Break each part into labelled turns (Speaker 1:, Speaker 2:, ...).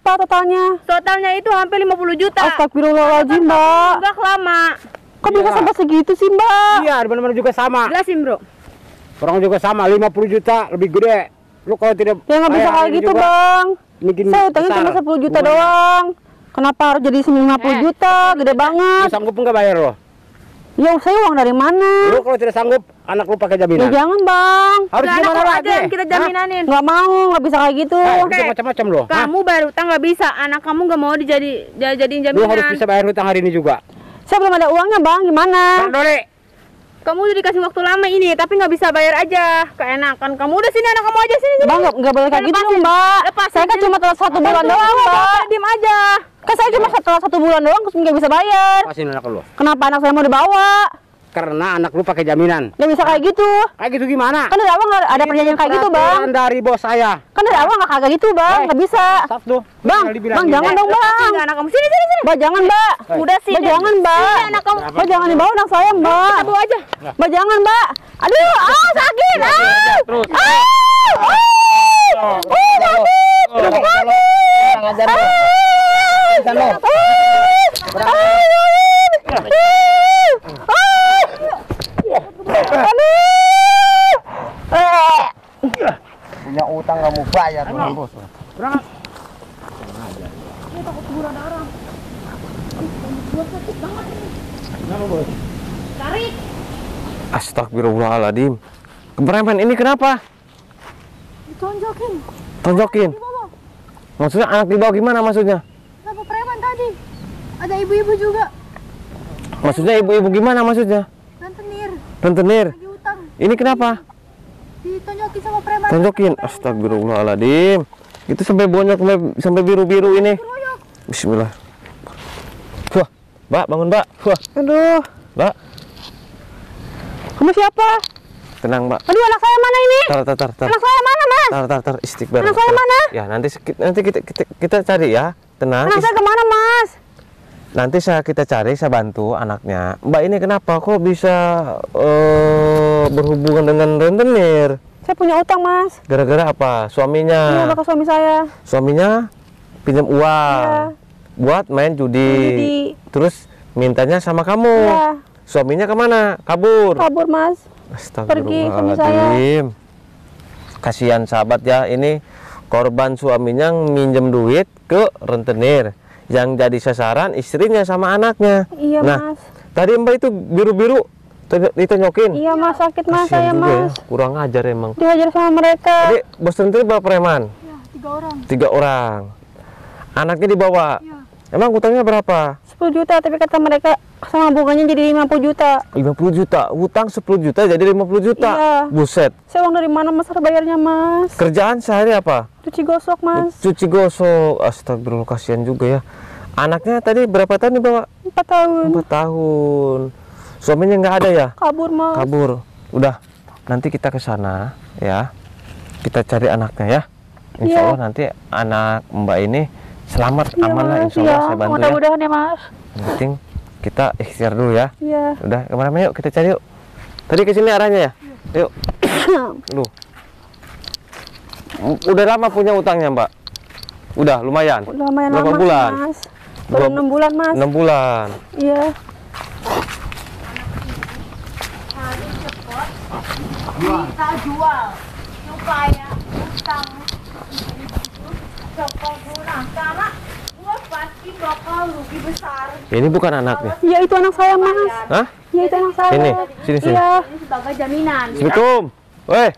Speaker 1: berapa totalnya?
Speaker 2: Totalnya itu hampir 50 juta.
Speaker 1: Astagfirullahaladzim, Mbak.
Speaker 2: Enggak lama.
Speaker 1: Kok bisa sampai segitu sih, Mbak?
Speaker 3: Iya, benar-benar juga sama.
Speaker 2: Jelasin, Bro.
Speaker 3: Orang juga sama, 50 juta lebih gede. Lu kalau tidak
Speaker 1: Ya nggak bisa kayak gitu, Bang. Saya utangnya cuma 10 juta doang. Kenapa harus jadi 50 juta? Gede banget.
Speaker 3: Lu sanggup nggak bayar lo?
Speaker 1: Ya saya uang dari mana?
Speaker 3: Lu kalau tidak sanggup, anak lu pakai
Speaker 1: Ya
Speaker 3: jaminan.
Speaker 1: jangan, Bang.
Speaker 3: Harus
Speaker 2: Udah,
Speaker 3: gimana
Speaker 2: anak
Speaker 3: lagi?
Speaker 2: aja yang kita jaminanin.
Speaker 1: Nggak mau, nggak bisa kayak gitu.
Speaker 3: Itu macam-macam lo.
Speaker 2: Kamu bayar utang nggak bisa. Anak kamu nggak mau dijadiin
Speaker 3: Lu
Speaker 2: jaminan.
Speaker 3: harus bisa bayar hutang hari ini juga.
Speaker 1: Saya belum ada uangnya, Bang. Gimana?
Speaker 3: Bang Doli.
Speaker 2: Kamu udah dikasih waktu lama ini, tapi nggak bisa bayar aja. Keenakan. Kamu udah sini, anak kamu aja sini.
Speaker 1: Bang, nggak boleh kayak gitu,
Speaker 2: Lepasin.
Speaker 1: Mbak.
Speaker 2: Lepasin.
Speaker 1: Saya kan cuma telat 1 bulan doang, Mbak.
Speaker 2: Diam aja.
Speaker 1: Kan saya cuma telat 1 bulan doang, terus nggak bisa bayar.
Speaker 3: Pasin anak lu.
Speaker 1: Kenapa anak saya mau dibawa?
Speaker 3: Karena anak lu pakai jaminan.
Speaker 1: Nggak bisa kayak gitu.
Speaker 3: Kayak gitu gimana?
Speaker 1: Kan dari awal nggak ada perjanjian kayak gitu, Bang.
Speaker 3: Peraturan dari bos saya.
Speaker 1: Kan dari awal nggak kayak gitu, Bang. Nggak bisa.
Speaker 3: Stop tuh.
Speaker 1: Bang, Bang, jangan dong, Bang.
Speaker 2: Sini, anak kamu sini.
Speaker 1: Mbak, jangan, Mbak.
Speaker 2: Udah sini.
Speaker 1: Mbak, jangan, Mbak.
Speaker 2: Sini, anak kamu.
Speaker 1: Mbak, jangan dibawa anak saya, Mbak.
Speaker 2: Kita bawa aja.
Speaker 1: Mbak, jangan, Mbak. Aduh, sakit.
Speaker 3: Terus.
Speaker 4: Punya utang kamu bayar bos.
Speaker 5: Astagfirullahaladzim. Keberemen ini kenapa?
Speaker 1: Ditonjokin.
Speaker 5: Tonjokin. Maksudnya anak dibawa gimana maksudnya?
Speaker 1: Kenapa preman tadi? Ada ibu-ibu juga.
Speaker 5: Maksudnya ibu-ibu gimana maksudnya?
Speaker 1: Rentenir.
Speaker 5: Rentenir.
Speaker 1: Lagi utang.
Speaker 5: Ini kenapa?
Speaker 1: Ditonjokin sama preman.
Speaker 5: Tonjokin. Astagfirullahaladzim. Itu sampai bonyok sampai biru-biru ini. Bismillah. Wah, Mbak, bangun, Mbak. Wah,
Speaker 1: Aduh.
Speaker 5: Mbak.
Speaker 1: Kamu siapa?
Speaker 5: Tenang, Mbak.
Speaker 1: Aduh, anak saya mana ini?
Speaker 5: Tar.
Speaker 1: Anak saya mana, Mas?
Speaker 5: Tar, istighfar.
Speaker 1: Anak saya mana?
Speaker 5: Ya, nanti kita cari ya. Tenang.
Speaker 1: Anak saya kemana, Mas?
Speaker 5: Nanti kita cari, saya bantu anaknya. Mbak ini kenapa kok bisa berhubungan dengan rentenir?
Speaker 1: Saya punya utang, Mas.
Speaker 5: Gara-gara apa?
Speaker 1: Iya,
Speaker 5: Suaminya.
Speaker 1: bakal suami saya.
Speaker 5: Suaminya pinjam uang.
Speaker 1: Iya.
Speaker 5: Buat main judi. Terus mintanya sama kamu.
Speaker 1: Iya.
Speaker 5: Suaminya kemana? Kabur.
Speaker 1: Kabur, Mas. Pergi suami saya.
Speaker 5: Astagfirullahaladzim. Kasihan sahabat ya, ini korban suaminya minjem duit ke rentenir. Yang jadi sasaran istrinya sama anaknya.
Speaker 1: Iya,
Speaker 5: Nah,
Speaker 1: Mas.
Speaker 5: tadi Mbak itu biru-biru ditonjokin.
Speaker 1: Iya, Mas, sakit, Mas,
Speaker 5: Kasihan
Speaker 1: saya,
Speaker 5: juga ya,
Speaker 1: Mas.
Speaker 5: kurang ajar emang.
Speaker 1: Dihajar sama mereka.
Speaker 5: Jadi bos rentenir berapa preman?
Speaker 1: Ya, 3 orang.
Speaker 5: 3 orang. Anaknya dibawa.
Speaker 1: Iya.
Speaker 5: Emang utangnya berapa?
Speaker 1: 10 juta, tapi kata mereka sama bunganya jadi 50 juta.
Speaker 5: 50 juta. Hutang 10 juta jadi 50 juta.
Speaker 1: Iya.
Speaker 5: Buset.
Speaker 1: Saya uang dari mana, Mas, harus bayarnya, Mas?
Speaker 5: Kerjaan sehari apa?
Speaker 1: Cuci gosok, Mas.
Speaker 5: Cuci gosok. Astagfirullah, kasihan juga ya. Anaknya tadi berapa tahun dibawa?
Speaker 1: 4 tahun.
Speaker 5: 4 tahun. Suaminya nggak ada ya?
Speaker 1: Kabur, Mas.
Speaker 5: Kabur. Udah, nanti kita ke sana ya. Kita cari anaknya ya. Insya
Speaker 1: Iya.
Speaker 5: Allah nanti anak Mbak ini selamat,
Speaker 1: Iya,
Speaker 5: aman lah.
Speaker 1: Mas.
Speaker 5: Insya Allah
Speaker 1: Iya,
Speaker 5: saya bantu ya.
Speaker 1: mudah-mudahan ya, Mas.
Speaker 5: Yang penting kita ikhtiar dulu ya.
Speaker 1: Iya.
Speaker 5: Udah, kemana yuk kita cari yuk. Tadi ke sini arahnya ya? Yuk. Lu. Udah lama punya utangnya, Mbak? Udah, lumayan.
Speaker 1: Udah lumayan
Speaker 5: Berapa
Speaker 1: lama,
Speaker 5: bulan?
Speaker 1: Mas. Baru 6 bulan, Mas.
Speaker 5: 6 bulan.
Speaker 1: Iya.
Speaker 2: Kita jual supaya utang cepat lunas karena gua pasti bakal rugi besar.
Speaker 5: Ini bukan anaknya.
Speaker 1: Iya, itu anak saya, Mas.
Speaker 5: Hah?
Speaker 1: Iya, itu anak saya.
Speaker 5: Sini, sini.
Speaker 1: Iya.
Speaker 2: Ini sebagai jaminan.
Speaker 5: Assalamualaikum. Woi,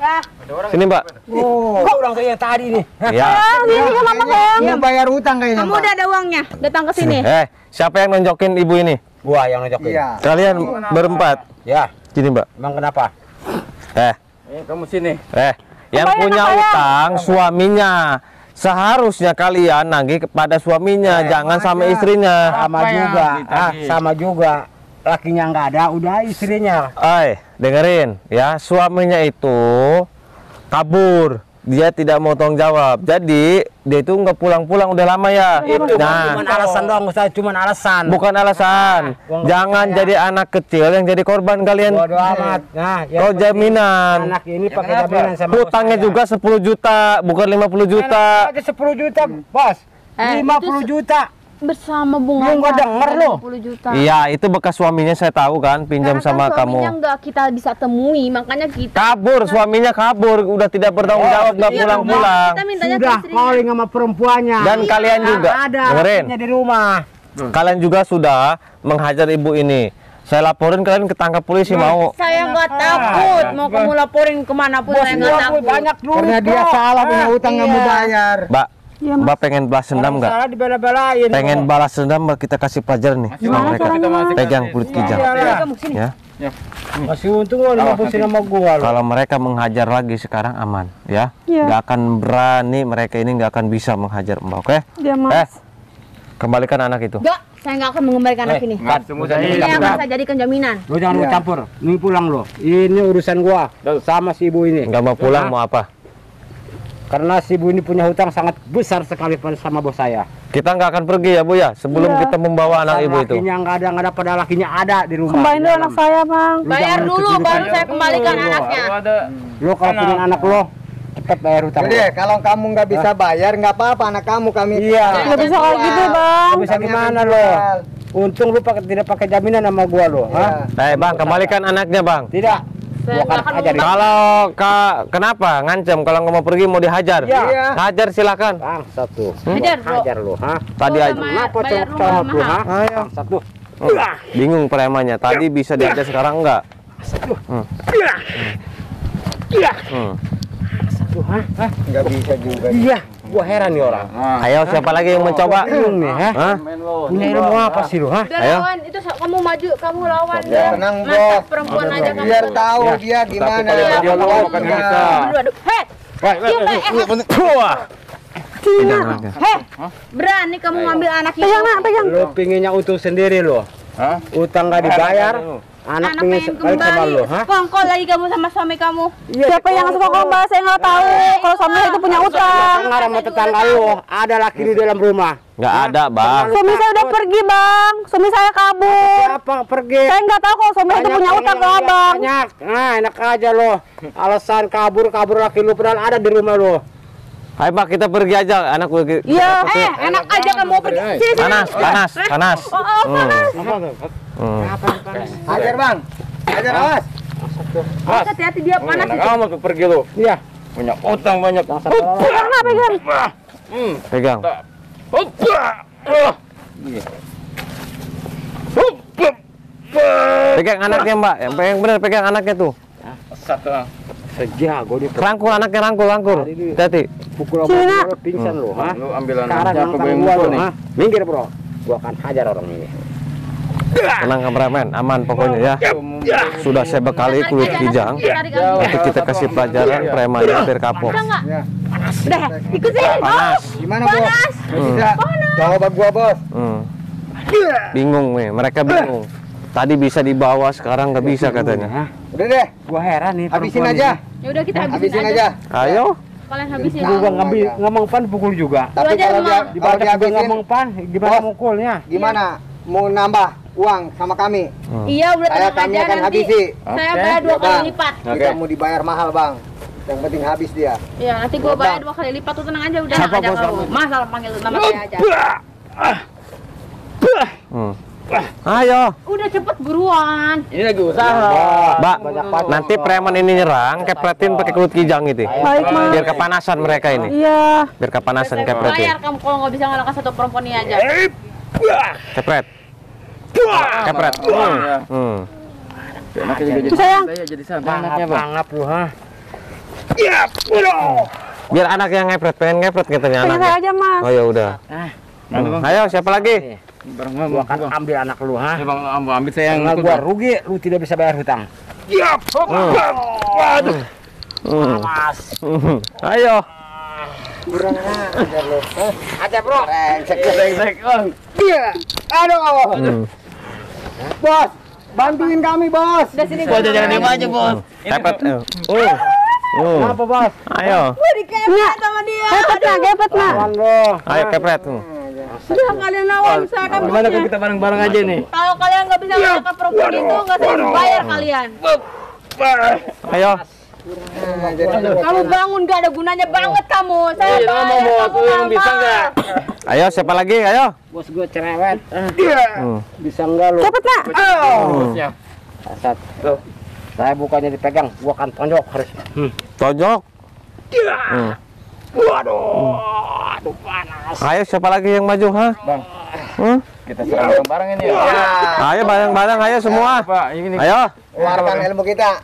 Speaker 2: Ya.
Speaker 5: sini, Mbak.
Speaker 3: Oh, orang kayak tadi nih.
Speaker 5: Ya.
Speaker 1: Sini sama Mas, sayang.
Speaker 4: Ini bayar utang kayaknya.
Speaker 2: Kamu udah ada uangnya. Datang ke sini.
Speaker 5: Siapa yang nonjokin ibu ini?
Speaker 3: Gua yang nonjokin.
Speaker 4: Iya.
Speaker 5: Kalian berempat.
Speaker 3: Ya,
Speaker 5: Sini, Mbak.
Speaker 3: emang kenapa?
Speaker 4: Kamu sini.
Speaker 5: Yang
Speaker 1: Apa
Speaker 5: punya
Speaker 1: enak saya?
Speaker 5: utang suaminya. Seharusnya kalian nagih kepada suaminya, jangan sama istrinya.
Speaker 3: Sama juga. Sama juga. Lakinya nggak ada, udah istrinya.
Speaker 5: Dengerin ya, suaminya itu kabur. dia tidak mau tanggung jawab. Jadi dia itu nggak pulang-pulang udah lama ya.
Speaker 3: Itu
Speaker 5: Nah,
Speaker 3: cuma alasan doang, Ustaz, cuma alasan.
Speaker 5: bukan alasan. Jangan jadi anak kecil yang jadi korban kalian.
Speaker 3: Bodoh amat. Nah,
Speaker 5: Kau jaminan.
Speaker 3: anak ini pakai jaminan sama
Speaker 5: Hutangnya
Speaker 3: saya.
Speaker 5: juga 10 juta, bukan 50 juta.
Speaker 3: Aja 10 juta, Bos. 50 juta.
Speaker 2: Bersama bunga.
Speaker 3: Lu nggak denger lo?
Speaker 2: 50 juta.
Speaker 5: Iya, itu bekas suaminya saya tahu kan, pinjam sama
Speaker 2: Suaminya
Speaker 5: kamu.
Speaker 2: nggak kita bisa temui, makanya kita
Speaker 5: Kabur, suaminya kabur, udah tidak bertanggung jawab, nggak
Speaker 2: Iya,
Speaker 5: pulang-pulang.
Speaker 2: kita mintanya ke
Speaker 3: Sudah
Speaker 2: istrinya.
Speaker 3: calling sama perempuannya.
Speaker 5: Dan kalian juga,
Speaker 3: ada
Speaker 5: dengerin,
Speaker 3: lakinya di rumah.
Speaker 5: kalian juga sudah menghajar ibu ini. Saya laporin kalian ketangkap polisi mau.
Speaker 2: Saya nggak takut, mau kamu laporin kemana pun saya nggak takut.
Speaker 3: Banyak duit.
Speaker 4: Karena dia
Speaker 3: kok.
Speaker 4: salah punya utang nggak mau
Speaker 2: Iya.
Speaker 4: bayar.
Speaker 5: Mbak,
Speaker 1: Iya, Mas.
Speaker 5: Mbak pengen balas dendam nggak?
Speaker 3: Salah dibela-belain.
Speaker 5: Pengen
Speaker 3: kok.
Speaker 5: balas dendam, Mbak, kita kasih pelajaran nih sama
Speaker 1: Gimana
Speaker 5: mereka.
Speaker 1: caranya, Mas?
Speaker 5: Pegang kulit kijang,
Speaker 3: Iya.
Speaker 2: Kamu sini.
Speaker 5: ya.
Speaker 3: Masih untung lo 50 sama gua lo.
Speaker 5: Kalau mereka menghajar lagi sekarang aman, ya.
Speaker 1: Iya.
Speaker 5: Nggak akan berani, mereka ini nggak akan bisa menghajar Mbak, oke?
Speaker 1: Iya, Mas.
Speaker 5: Kembalikan anak itu.
Speaker 2: Enggak, saya nggak akan mengembalikan anak ini. Ini yang akan saya jadikan jaminan.
Speaker 3: Lo jangan
Speaker 4: Iya.
Speaker 3: mau campur. Nih pulang lo. Ini urusan gua sama si ibu ini.
Speaker 5: Nggak mau pulang, mau apa?
Speaker 3: Karena si ibu ini punya hutang sangat besar sekali sama bos saya.
Speaker 5: Kita nggak akan pergi ya Bu ya, sebelum
Speaker 1: Iya.
Speaker 5: kita membawa anak ibu itu.
Speaker 3: Lakinya nggak ada, pada lakinya ada di rumah.
Speaker 1: Kembaliin dulu anak saya, Bang.
Speaker 3: Lu
Speaker 2: Bayar
Speaker 3: jangan
Speaker 2: dulu,
Speaker 3: ikut-ikutan.
Speaker 2: baru saya kembalikan anaknya.
Speaker 3: Lo kalau punya anak lo, cepet bayar hutang.
Speaker 4: Jadi kalau kamu nggak bisa bayar nggak apa-apa, anak kamu kami.
Speaker 3: Iya.
Speaker 1: Nggak bisa kayak gitu, Bang.
Speaker 3: Lo bisa gimana lo? Untung lu tidak pakai jaminan sama gua lo,
Speaker 4: Iya.
Speaker 3: ha?
Speaker 5: Bang, kembalikan anaknya Bang.
Speaker 3: Tidak.
Speaker 2: Saya
Speaker 3: Gua
Speaker 2: nggak
Speaker 3: akan
Speaker 2: akan
Speaker 3: ajarin.
Speaker 5: Kalau kenapa ngancam kalau nggak mau pergi mau dihajar?
Speaker 3: Iya.
Speaker 5: Hajar silakan.
Speaker 3: Bang, satu.
Speaker 2: Hajar, bro.
Speaker 3: Hajar lo, ha?
Speaker 5: Tadi
Speaker 2: Oh,
Speaker 5: aja
Speaker 2: sama-
Speaker 3: Kenapa
Speaker 2: bayar
Speaker 3: cowok
Speaker 2: rumah
Speaker 3: lo, ha?
Speaker 2: mahal.
Speaker 3: Ayo, satu.
Speaker 5: bingung premannya. Tadi bisa dihajar sekarang enggak?
Speaker 4: Nggak bisa juga.
Speaker 3: Iya, gua heran nih orang.
Speaker 5: Ayo siapa lagi yang mencoba?
Speaker 3: Bingung nih, ha?
Speaker 5: Hah?
Speaker 3: Punya ilmu apa sih lo, ha?
Speaker 2: Udah
Speaker 5: Ayo.
Speaker 2: lawan, itu kamu maju, kamu lawan.
Speaker 4: Tenang,
Speaker 2: Masa
Speaker 4: Bos.
Speaker 2: perempuan aja kamu.
Speaker 4: Biar tahu
Speaker 3: Ya.
Speaker 4: dia gimana.
Speaker 2: Dia
Speaker 4: Tahu
Speaker 2: bukan
Speaker 4: dia.
Speaker 2: bisa. Aduh, hei.
Speaker 5: Wah. Pegang anaknya.
Speaker 2: Hei, berani kamu ngambil anak itu.
Speaker 1: Pegang, Nak, pegang.
Speaker 3: Lo pinginnya untung sendiri lo. Utang nggak dibayar, anak
Speaker 2: Anak
Speaker 3: pingin
Speaker 2: pengen
Speaker 3: sekali sama
Speaker 2: kembali.
Speaker 3: lo, ha?
Speaker 2: Kongkol lagi kamu sama suami kamu.
Speaker 1: Siapa yang suka kembali? Saya nggak tahu. Kalau suami saya itu punya utang.
Speaker 3: Tetangga sama tetangga lo, ada laki di dalam rumah.
Speaker 5: Nggak ada, Bang.
Speaker 1: Suami saya udah pergi, Bang. Suami saya kabur.
Speaker 3: Siapa pergi?
Speaker 1: Saya nggak tahu kalau suami saya itu punya
Speaker 3: orang
Speaker 1: utang ke
Speaker 3: yang lihat
Speaker 1: Abang.
Speaker 3: banyak. Nah, enak aja lo. Alasan kabur laki lo padahal ada di rumah lo.
Speaker 5: Ayo Pak, kita pergi aja. Anak gue
Speaker 1: Iya.
Speaker 2: Enak aja kamu pergi. Sini, sini.
Speaker 5: panas, panas, panas.
Speaker 2: Oh, panas.
Speaker 4: Hajar bang. Hajar awas.
Speaker 2: Hati-hati dia panas.
Speaker 4: Kamu tuh pergi lo.
Speaker 3: Iya.
Speaker 4: Punya utang banyak.
Speaker 1: Pegang, Nak, pegang.
Speaker 5: Pegang. Pegang anaknya Mbak, yang pegang bener pegang anaknya tuh.
Speaker 3: Sejago dia
Speaker 5: Rangkul anaknya, rangkul, rangkul. Hati-hati.
Speaker 3: pukul
Speaker 1: Sini, Nak.
Speaker 3: lo pingsan lo, ha?
Speaker 4: Lu ambil
Speaker 3: Sekarang
Speaker 4: anaknya
Speaker 3: nantang gua lo, ha? Minggir, bro. Gua akan hajar orang ini.
Speaker 5: Tenang kameramen, aman pokoknya ya. Sudah saya bekali kulit kijang untuk kita kasih pelajaran premannya biar kapok.
Speaker 2: Udah, ikut sini.
Speaker 5: Panas.
Speaker 4: Gimana bos? Nggak bisa. Coba gua bos.
Speaker 5: Bingung nih, mereka bingung. Tadi bisa dibawa, sekarang nggak bisa katanya.
Speaker 3: Ha?
Speaker 4: Udah deh.
Speaker 3: Gua heran nih.
Speaker 4: Habisin
Speaker 3: perempuan
Speaker 4: aja.
Speaker 2: Ya udah kita habisin
Speaker 4: Habisin
Speaker 2: aja.
Speaker 4: aja.
Speaker 5: Ayo.
Speaker 2: Kalian habisin.
Speaker 3: ini. Gua nggak mempan pukul juga.
Speaker 4: Tapi
Speaker 2: aja,
Speaker 4: kalau dia
Speaker 2: Mak.
Speaker 4: kalau
Speaker 3: Dibaca juga
Speaker 4: dihabisin,
Speaker 3: nggak mempan. Gimana
Speaker 4: Bos.
Speaker 3: mukulnya?
Speaker 4: gimana? Mau nambah uang sama kami?
Speaker 2: Iya, udah tenang
Speaker 4: Kami
Speaker 2: aja
Speaker 4: akan
Speaker 2: nanti.
Speaker 4: habisi.
Speaker 2: Saya bayar 2 kali
Speaker 4: Bang,
Speaker 2: lipat.
Speaker 4: Kita mau dibayar mahal bang. Yang penting habis dia.
Speaker 2: Iya, nanti gua bayar 2 kali lipat tuh, tenang aja udah. Aja kamu. Masalah panggil nama saya aja.
Speaker 5: Ayo.
Speaker 2: Udah cepet buruan.
Speaker 4: Ini lagi usaha.
Speaker 5: Mbak, nanti preman ini nyerang, kepretin pakai kulit kijang itu.
Speaker 1: Baik, Mas.
Speaker 5: Biar kepanasan mereka ini.
Speaker 1: Iya.
Speaker 5: Biar kepanasan
Speaker 2: Saya
Speaker 5: kepretin.
Speaker 2: bayar kamu kalau nggak bisa ngalahkan satu perempuan ini aja.
Speaker 5: Kepret. Kepret.
Speaker 1: Itu sayang.
Speaker 3: Tanggap lu, ha?
Speaker 5: Biar anak yang ngepret, pengen ngepret katanya
Speaker 1: Pegang saya
Speaker 5: anaknya.
Speaker 1: aja, Mas.
Speaker 5: Oh ya udah. Ayo siapa lagi?
Speaker 3: Gua akan ambil anak lu, ha?
Speaker 4: Bang, ambil saya
Speaker 3: Karena gua rugi, lu tidak bisa bayar hutang.
Speaker 5: Ayo.
Speaker 3: Aja, bro.
Speaker 4: Brengsek bang. Iya. Aduh. Bos, bantuin kami bos.
Speaker 2: Udah sini.
Speaker 4: Bos jangan diem aja bos.
Speaker 5: Kepret.
Speaker 3: Kenapa, Bos?
Speaker 5: Ayo.
Speaker 2: Dikepet sama dia.
Speaker 1: Kepet nak.
Speaker 3: Lawan lo.
Speaker 5: Ayo kepret.
Speaker 2: Sudah kalian lawan usahakan
Speaker 3: Gimana kalau
Speaker 2: bosnya.
Speaker 3: kita bareng-bareng aja nih?
Speaker 2: Kalau kalian nggak bisa menangkap perempuan itu, nggak saya bayar kalian.
Speaker 5: Ayo.
Speaker 2: Kamu bangun nggak ada gunanya banget kamu. Saya
Speaker 3: Iya,
Speaker 2: bayar
Speaker 3: mau
Speaker 2: kamu
Speaker 3: aku yang bisa nggak?
Speaker 5: Ayo siapa lagi? Ayo.
Speaker 3: Bos gue cerewet. Bisa enggak lo?
Speaker 1: Kepet nak.
Speaker 3: Bosnya. Asat. Tuh. Saya bukannya dipegang, gua akan tonjok harus.
Speaker 5: Tonjok.
Speaker 3: Waduh, aduh panas.
Speaker 5: Ayo siapa lagi yang maju, ha?
Speaker 3: Bang,
Speaker 6: Kita serang bareng-bareng ini ya.
Speaker 5: Ayo bareng-bareng, ayo semua.
Speaker 6: Pak, ini
Speaker 5: Ayo.
Speaker 4: Keluarkan ilmu kita.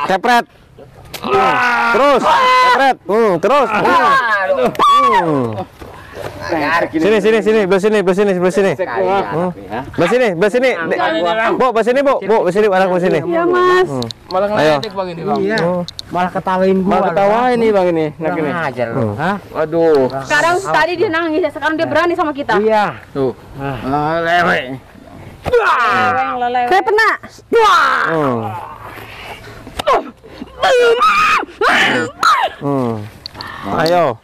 Speaker 5: Kepret. Terus, kepret. Terus. Sini, sini, sini, belah sini, belah sini, belah sini. Belah sini, belah sini. Bu, belah sini, Bu. Bu, belah sini, barang belah sini.
Speaker 1: Iya mas.
Speaker 6: malah ngeledek Bang ini, Bang.
Speaker 3: Iya. Malah ketawain gua.
Speaker 6: Malah ketawain nih Bang ini.
Speaker 3: Kurang ajar lu. Hah?
Speaker 6: Waduh.
Speaker 2: Sekarang tadi dia nangis, ya sekarang dia berani sama kita.
Speaker 3: Iya.
Speaker 6: Tuh. Lewe.
Speaker 2: Yang lelewe.
Speaker 1: Kepet nak.
Speaker 5: Ayo.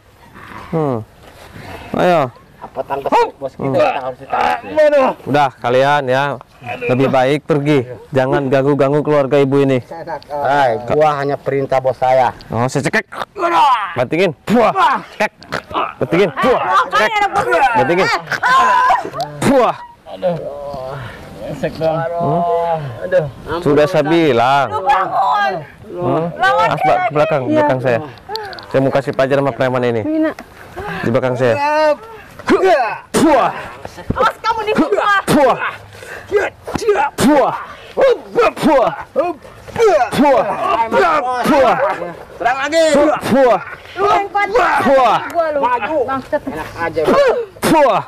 Speaker 5: Ayo.
Speaker 3: Apa tangkap bos kita harus ditangkap.
Speaker 5: Udah kalian ya. Lebih baik pergi. Jangan ganggu-ganggu keluarga ibu ini.
Speaker 3: Hai, gua hanya perintah bos saya.
Speaker 5: Oh, saya cekek. Bantingin. Buah. Cekek. Bantingin. Buah. Cekek. Bantingin. Buah.
Speaker 6: Esek Bang.
Speaker 5: Sudah saya bilang. Mas, belakang saya. Saya mau kasih pelajaran sama preman ini. Di belakang saya. Buah.
Speaker 2: Awas kamu dibuka.
Speaker 5: Buah. Buah. Buah. Buah. Buah.
Speaker 3: Serang lagi.
Speaker 5: Buah.
Speaker 2: Lu yang kuat.
Speaker 5: Buah.
Speaker 2: Gua lu.
Speaker 3: Maju.
Speaker 2: Bangsat.
Speaker 3: Enak aja.
Speaker 5: Buah.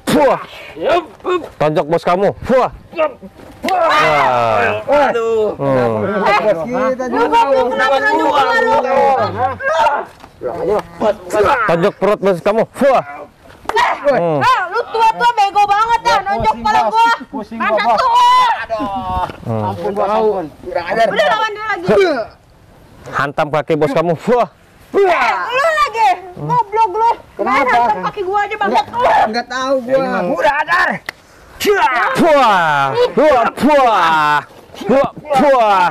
Speaker 5: Buah. Tonjok bos kamu. Buah.
Speaker 3: Waduh.
Speaker 4: Bos kita
Speaker 2: Lu goblok kenapa nunjuk gua lu?
Speaker 5: Tonjok perut bos kamu. Buah.
Speaker 2: Lu tua-tua bego banget dah nonjok kepala gua.
Speaker 3: Pusing
Speaker 2: Masa
Speaker 3: gua, Bos.
Speaker 2: tuh.
Speaker 3: Ampun bos, ampun.
Speaker 4: kurang ajar.
Speaker 2: Udah lawan dia lagi.
Speaker 5: Hantam kaki bos kamu. Buah.
Speaker 2: Lu lagi. Goblok lu. Main hantam kaki gua aja bangsat lu.
Speaker 4: Enggak tahu gua.
Speaker 3: Udah adar.
Speaker 5: Buah. Buah. Buah. Buah. Buah.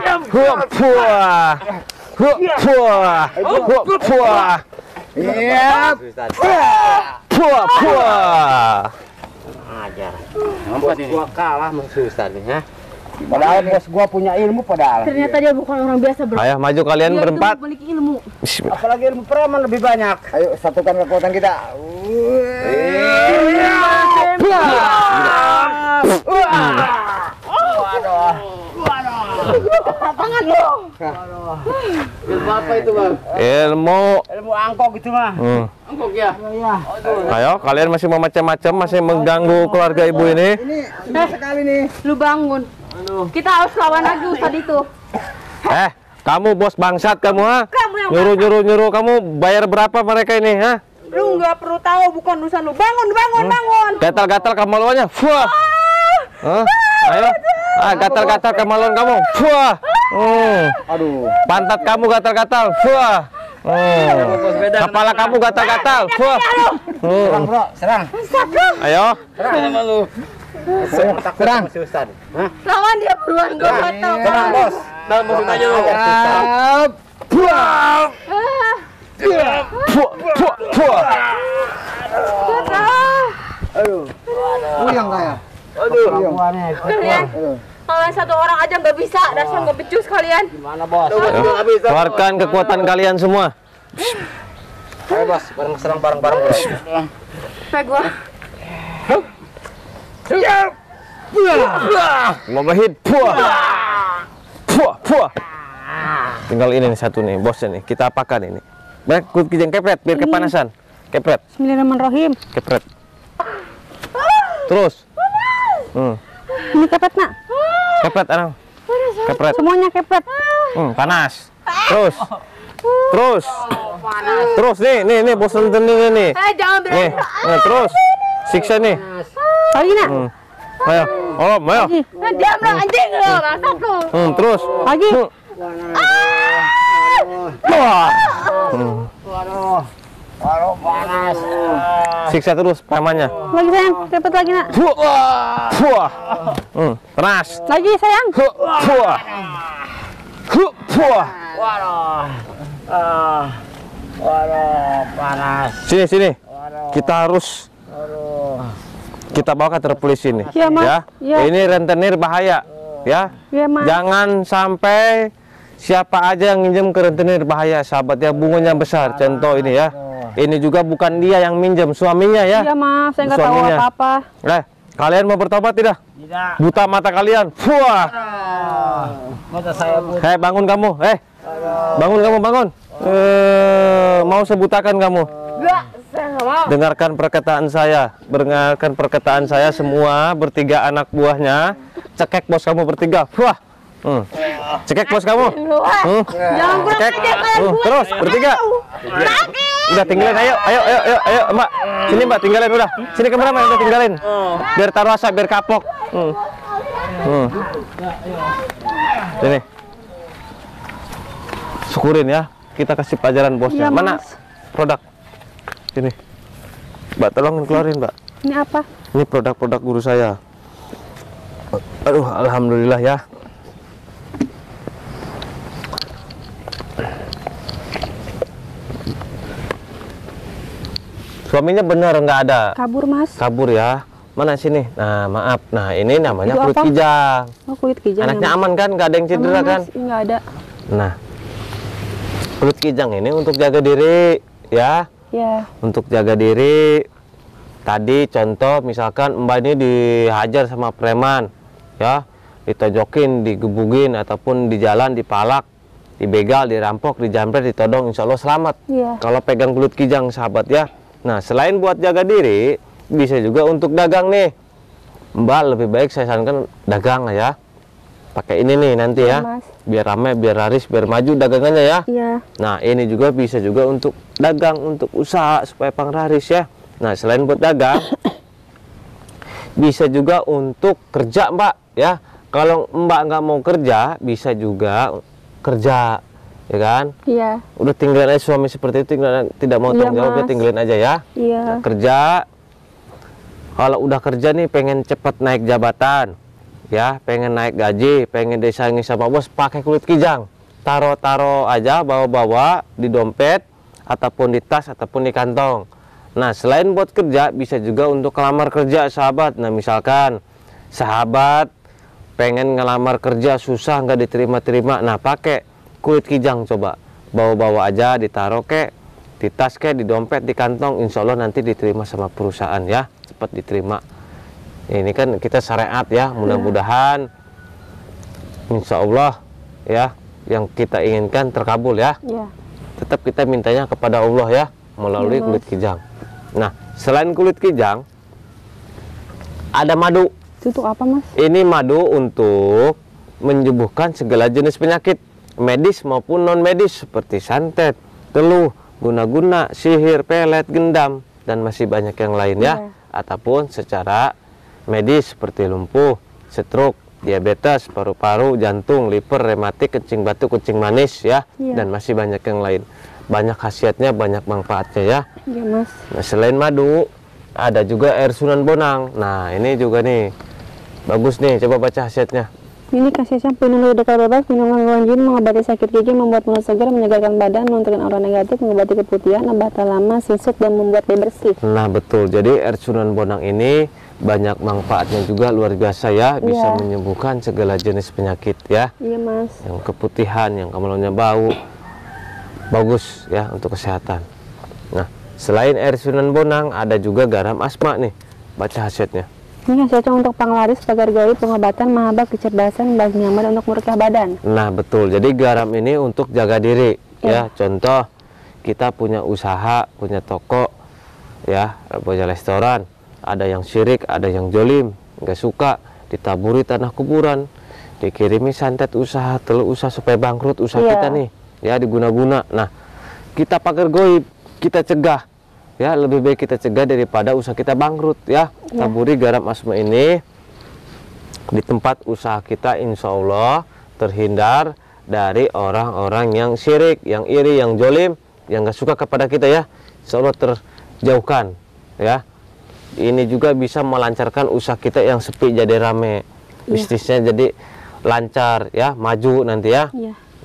Speaker 5: Buah. Buah. Buah. Buah. Buah.
Speaker 4: Iya.
Speaker 5: Buah. Buah.
Speaker 3: Ajar. Bos gua kalah mensusah nih, ha. Padahal bos gua punya ilmu padahal.
Speaker 2: Ternyata dia bukan orang biasa bro.
Speaker 5: Ayo maju kalian
Speaker 2: Dia itu
Speaker 5: berempat.
Speaker 2: memiliki ilmu.
Speaker 5: Bismillah.
Speaker 3: Apalagi ilmu preman lebih banyak.
Speaker 4: Ayo satukan kekuatan kita.
Speaker 2: Tangan lu.
Speaker 3: Ilmu apa itu, Bang?
Speaker 5: Ilmu.
Speaker 3: Ilmu angkok gitu mah.
Speaker 6: Angkok ya.
Speaker 5: Ayo kalian masih mau macam-macam, masih mengganggu keluarga ibu ini.
Speaker 4: Ini susah sekali nih.
Speaker 2: Lu bangun. Kita harus lawan lagi Ustadz itu.
Speaker 5: Kamu bos bangsat kamu, ha?
Speaker 2: Kamu yang
Speaker 5: Nyuruh kamu bayar berapa mereka ini, ha?
Speaker 2: Lu nggak perlu tahu, bukan urusan lu. Bangun, bangun, bangun.
Speaker 5: Gatal-gatal kemaluannya. Fuah. Ayo. Gatal-gatal kemaluan kamu. Fuah.
Speaker 3: Aduh.
Speaker 5: Pantat kamu gatal-gatal. Fuah. Kepala kamu gatal-gatal. Fuah.
Speaker 3: Serang, Bro. Serang.
Speaker 5: Ayo.
Speaker 6: Sama lu.
Speaker 3: Serang. Si Ustad. Hah?
Speaker 2: Lawan dia buruan, gue nggak tahu.
Speaker 3: Serang, Bos.
Speaker 6: Dalam musuh aja lu.
Speaker 5: Fuah. Fuah. Fuah.
Speaker 4: Puyang kayak.
Speaker 2: Kalian, kalau satu orang aja nggak bisa, dasar nggak becus kalian.
Speaker 3: Gimana, Bos?
Speaker 5: Keluarkan kekuatan kalian semua.
Speaker 3: Ayo, Bos. Bareng serang bareng-bareng, Bos.
Speaker 2: Kayak gua.
Speaker 5: Ngomongin puah. Puah, puah. Tinggal ini nih satu nih, bosnya nih. Kita apakan ini? Baik, kijang kepret biar kepanasan. Kepret,
Speaker 1: Bismillahirrahmanirrahim.
Speaker 5: kepret. Terus.
Speaker 1: Ini kepet nak.
Speaker 5: Kepret anak. Kepret.
Speaker 1: Semuanya kepet.
Speaker 5: Panas. Terus. Terus. Terus nih bos nonton ini nih.
Speaker 2: Jangan
Speaker 5: Nih,
Speaker 2: berani.
Speaker 5: terus. siksa nih.
Speaker 1: Lagi nak.
Speaker 5: Ayo, ayo.
Speaker 2: Diam dong anjing lo, bangsat lo.
Speaker 5: Terus.
Speaker 1: Lagi.
Speaker 5: Wah.
Speaker 3: Waduh, panas.
Speaker 5: Siksa terus pamannya.
Speaker 1: Lagi sayang, repot lagi nak.
Speaker 5: Wah. Panas.
Speaker 1: Lagi sayang.
Speaker 5: Wah. Wah.
Speaker 3: Waduh, panas.
Speaker 5: Sini. Kita harus kita bawa ke kantor polisi ini.
Speaker 1: Iya, Mas.
Speaker 5: Ya.
Speaker 1: Iya.
Speaker 5: Ini rentenir bahaya. Ya.
Speaker 1: Iya Mas.
Speaker 5: Jangan sampai siapa aja yang minjem ke rentenir bahaya, sahabat ya, bunganya besar. Contoh ini ya. Ini juga bukan dia yang minjem, suaminya ya.
Speaker 1: Iya Mas, saya nggak tahu
Speaker 5: Suaminya.
Speaker 1: apa-apa.
Speaker 5: Kalian mau bertobat tidak?
Speaker 3: Tidak.
Speaker 5: Buta mata kalian. Wah.
Speaker 3: Mata saya pun.
Speaker 5: Hei, bangun kamu. Bangun kamu, bangun. Mau sebutakan kamu?
Speaker 2: Enggak, saya nggak mau.
Speaker 5: Dengarkan perkataan saya. Dengarkan perkataan saya semua bertiga anak buahnya. Cekek bos kamu bertiga. Wah. Cekek bos kamu.
Speaker 2: Jangan kurang
Speaker 5: Cekek.
Speaker 2: ajar kalian buat.
Speaker 5: Terus bertiga. Udah tinggalin, ayo, Mbak. Sini Mbak, tinggalin udah. Sini kameramen udah tinggalin. Biar taruh asap, biar kapok. Sini. Syukurin ya. Kita kasih pelajaran bosnya.
Speaker 1: Iya,
Speaker 5: Mana
Speaker 1: Mas.
Speaker 5: produk? Sini. Mbak, tolongin keluarin, Mbak.
Speaker 1: Ini apa?
Speaker 5: Ini produk-produk guru saya. Aduh, alhamdulillah ya. Suaminya benar nggak ada.
Speaker 1: Kabur Mas.
Speaker 5: Kabur ya. Mana sini? Nah, maaf. Nah, ini namanya
Speaker 1: Itu
Speaker 5: kulit
Speaker 1: apa?
Speaker 5: kijang.
Speaker 1: Oh, kulit kijang.
Speaker 5: Anaknya
Speaker 1: ya, Mas.
Speaker 5: aman kan? Nggak ada yang cedera
Speaker 1: Aman,
Speaker 5: kan?
Speaker 1: Mas. Nggak ada.
Speaker 5: Nah, kulit kijang ini untuk jaga diri ya.
Speaker 1: Ya.
Speaker 5: Untuk jaga diri. Tadi contoh misalkan Mbak ini dihajar sama preman ya, ditojokin, digebugin ataupun di jalan dipalak, dibegal, dirampok, dijamret, ditodong, insya Allah selamat.
Speaker 1: Iya.
Speaker 5: Kalau pegang kulit kijang sahabat ya. Nah, selain buat jaga diri, bisa juga untuk dagang nih. Mbak lebih baik saya sarankan dagang lah ya. Pakai ini nih nanti
Speaker 1: Iya,
Speaker 5: ya.
Speaker 1: Mas.
Speaker 5: Biar ramai, biar laris, biar maju dagangannya ya.
Speaker 1: Iya.
Speaker 5: Nah, ini juga bisa juga untuk dagang, untuk usaha supaya panglaris ya. Nah, selain buat dagang, bisa juga untuk kerja Mbak ya. Kalau Mbak nggak mau kerja, bisa juga kerja, ya kan?
Speaker 1: Iya.
Speaker 5: Udah tinggalin aja suami seperti itu, tidak mau
Speaker 1: Iya,
Speaker 5: tanggung jawab, ya
Speaker 1: Mas.
Speaker 5: tinggalin aja ya.
Speaker 1: Iya.
Speaker 5: Kerja, kalau udah kerja nih pengen cepat naik jabatan, ya, pengen naik gaji, pengen disayangi sama bos, pakai kulit kijang. Taruh aja, bawa-bawa di dompet, ataupun di tas, ataupun di kantong. Nah, selain buat kerja, bisa juga untuk ngelamar kerja sahabat. Nah, misalkan sahabat pengen ngelamar kerja susah, nggak diterima-terima, nah pakai kulit kijang coba. Bawa-bawa aja, ditaruh kek, di tas kek, di dompet, di kantong, insya Allah nanti diterima sama perusahaan ya, cepat diterima. Ini kan kita syariat ya, mudah-mudahan insya Allah ya, yang kita inginkan terkabul ya.
Speaker 1: Iya.
Speaker 5: Tetap kita mintanya kepada Allah ya, melalui
Speaker 1: Iya, Mas.
Speaker 5: kulit kijang. Nah, selain kulit kijang, ada madu.
Speaker 1: Itu untuk apa Mas?
Speaker 5: Ini madu untuk menyembuhkan segala jenis penyakit, medis maupun non medis, seperti santet, teluh, guna-guna, sihir, pelet, gendam, dan masih banyak yang lain ya.
Speaker 1: Iya.
Speaker 5: Ataupun secara medis seperti lumpuh, stroke, diabetes, paru-paru, jantung, liver, rematik, kencing batu, kencing manis ya.
Speaker 1: Iya.
Speaker 5: Dan masih banyak yang lain. Banyak khasiatnya, banyak manfaatnya ya.
Speaker 1: Iya Mas.
Speaker 5: Nah, selain madu, ada juga air Sunan Bonang. Nah, ini juga nih bagus nih, coba baca khasiatnya.
Speaker 1: Ini khasiatnya penuh dekal bebas, penuh gangguan jin, mengobati sakit gigi, membuat mulut segar, menyegarkan badan, menurunkan aura negatif, mengobati keputihan, nambah lama, sisuk, dan membuat dia bersih.
Speaker 5: Nah, betul. Jadi air Sunan Bonang ini banyak manfaatnya juga, luar biasa ya. Bisa
Speaker 1: Iya.
Speaker 5: menyembuhkan segala jenis penyakit ya.
Speaker 1: Iya Mas.
Speaker 5: Yang keputihan, yang kemaluannya bau, bagus ya untuk kesehatan. Nah, selain air Sunan Bonang, ada juga garam asma nih. Baca khasiatnya.
Speaker 1: Ini khasiatnya untuk panglaris, pagar gaib, pengobatan, mahabak, kecerdasan, bagi nyaman, untuk merukyah badan.
Speaker 5: Nah, betul. Jadi garam ini untuk jaga diri ya. Contoh, kita punya usaha, punya toko ya, punya restoran. Ada yang syirik, ada yang jolim, nggak suka, ditaburi tanah kuburan, dikirimi santet usaha, telur usaha supaya bangkrut usaha
Speaker 1: Iya.
Speaker 5: kita nih, ya diguna-guna. Nah, kita pagar goib, kita cegah Ya, lebih baik kita cegah daripada usaha kita bangkrut ya. Taburi garam asma ini di tempat usaha kita, insya Allah terhindar dari orang-orang yang syirik, yang iri, yang jolim, yang gak suka kepada kita ya. Insya Allah terjauhkan ya. Ini juga bisa melancarkan usaha kita yang sepi jadi rame, bisnisnya jadi lancar ya, maju nanti ya.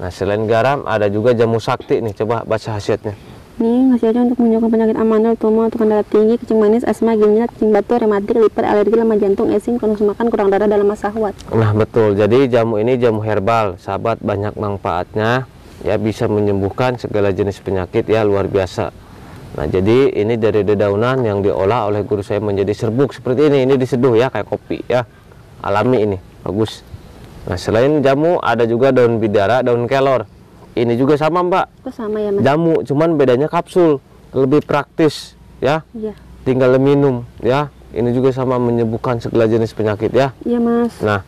Speaker 5: Nah, selain garam ada juga jamu sakti nih, coba baca khasiatnya.
Speaker 1: Nih, khasiatnya untuk menyembuhkan penyakit amandel, tumor, tekanan darah tinggi, kencing manis, asma, ginjal, kencing batu, rematik, liver, alergi, lemah jantung, esing, konsumsi makan, kurang darah dalam masa syahwat. Nah,
Speaker 5: betul. Jadi jamu ini jamu herbal, sahabat, banyak manfaatnya. Ya, bisa menyembuhkan segala jenis penyakit ya, luar biasa. Nah, jadi ini dari dedaunan yang diolah oleh guru saya menjadi serbuk seperti ini. Ini diseduh ya, kayak kopi ya. Alami ini, bagus. Nah, selain jamu ada juga daun bidara, daun kelor. Ini juga sama, Mbak.
Speaker 1: Itu sama ya, Mas?
Speaker 5: Jamu, cuman bedanya kapsul, lebih praktis ya.
Speaker 1: Iya.
Speaker 5: Tinggal minum ya. Ini juga sama menyembuhkan segala jenis penyakit ya.
Speaker 1: Iya, Mas.
Speaker 5: Nah,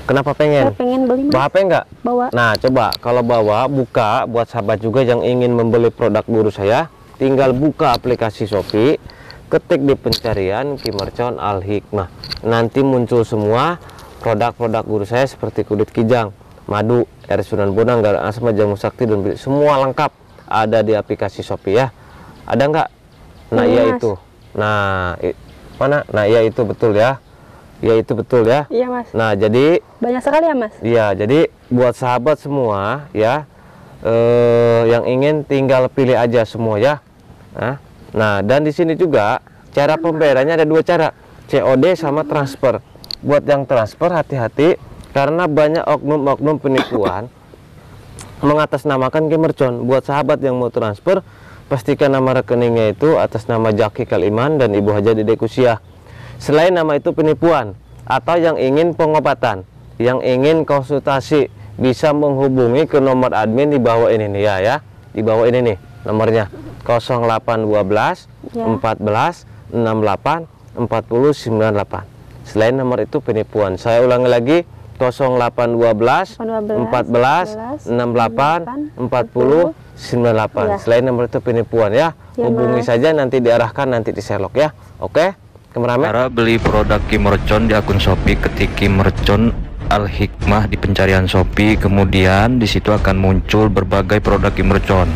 Speaker 5: kenapa pengen?
Speaker 1: Saya pengen beli, Mas.
Speaker 5: Bawa HP enggak?
Speaker 1: Bawa.
Speaker 5: Nah, coba kalau bawa, buka buat sahabat juga yang ingin membeli produk guru saya, tinggal buka aplikasi Shopee, ketik di pencarian Kimercon Al Hikmah. Nanti muncul semua produk-produk guru saya seperti kulit kijang, madu, air Sunan Bonang, garam asma, jamu sakti, dan semua lengkap ada di aplikasi Shopee ya. Ada enggak? Nah, iya itu. Nah, mana? Nah, iya itu betul ya. Ya itu betul ya.
Speaker 1: Iya, Mas.
Speaker 5: Nah, jadi
Speaker 1: Banyak sekali ya, Mas?
Speaker 5: iya, jadi buat sahabat semua ya, yang ingin tinggal pilih aja semua ya. Nah, dan di sini juga cara pembayarannya ada dua cara, COD sama transfer. Buat yang transfer hati-hati karena banyak oknum-oknum penipuan mengatasnamakan Kimercon. Buat sahabat yang mau transfer, pastikan nama rekeningnya itu atas nama Jaki Kaliman dan Ibu Haja Dede Kusiah. Selain nama itu penipuan, atau yang ingin pengobatan, yang ingin konsultasi, bisa menghubungi ke nomor admin di bawah ini nih ya, di bawah ini nih nomornya 0812 14 68 40 98. Selain nomor itu penipuan, saya ulangi lagi 0812 14 68 40 98. Selain nomor itu penipuan ya, hubungi saja, nanti diarahkan, nanti di-Sherlock ya. Oke, kameramen.
Speaker 7: Cara beli produk Kimercon di akun Shopee, ketik Kimercon Al Hikmah di pencarian Shopee, kemudian di situ akan muncul berbagai produk Kimercon,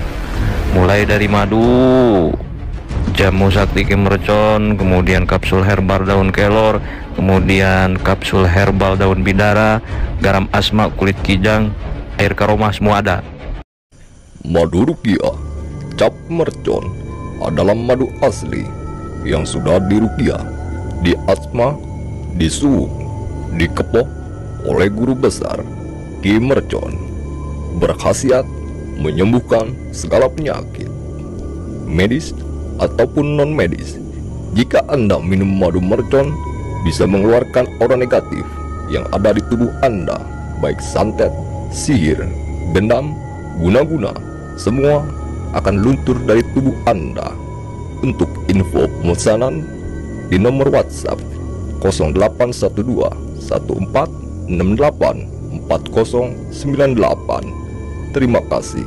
Speaker 7: mulai dari madu, jamu sakti Kimercon, kemudian kapsul herbal daun kelor, kemudian kapsul herbal daun bidara, garam asma, kulit kijang, air karoma, semua ada.
Speaker 8: Madu rukiah cap mercon adalah madu asli yang sudah dirukiah, diasma, disuwuk, dikepoh oleh guru besar Kimercon, berkhasiat menyembuhkan segala penyakit medis ataupun non medis. Jika Anda minum madu mercon, bisa mengeluarkan aura negatif yang ada di tubuh Anda, baik santet, sihir, dendam, guna-guna, semua akan luntur dari tubuh Anda. Untuk info pemesanan di nomor WhatsApp 0812 1468 4098. Terima kasih.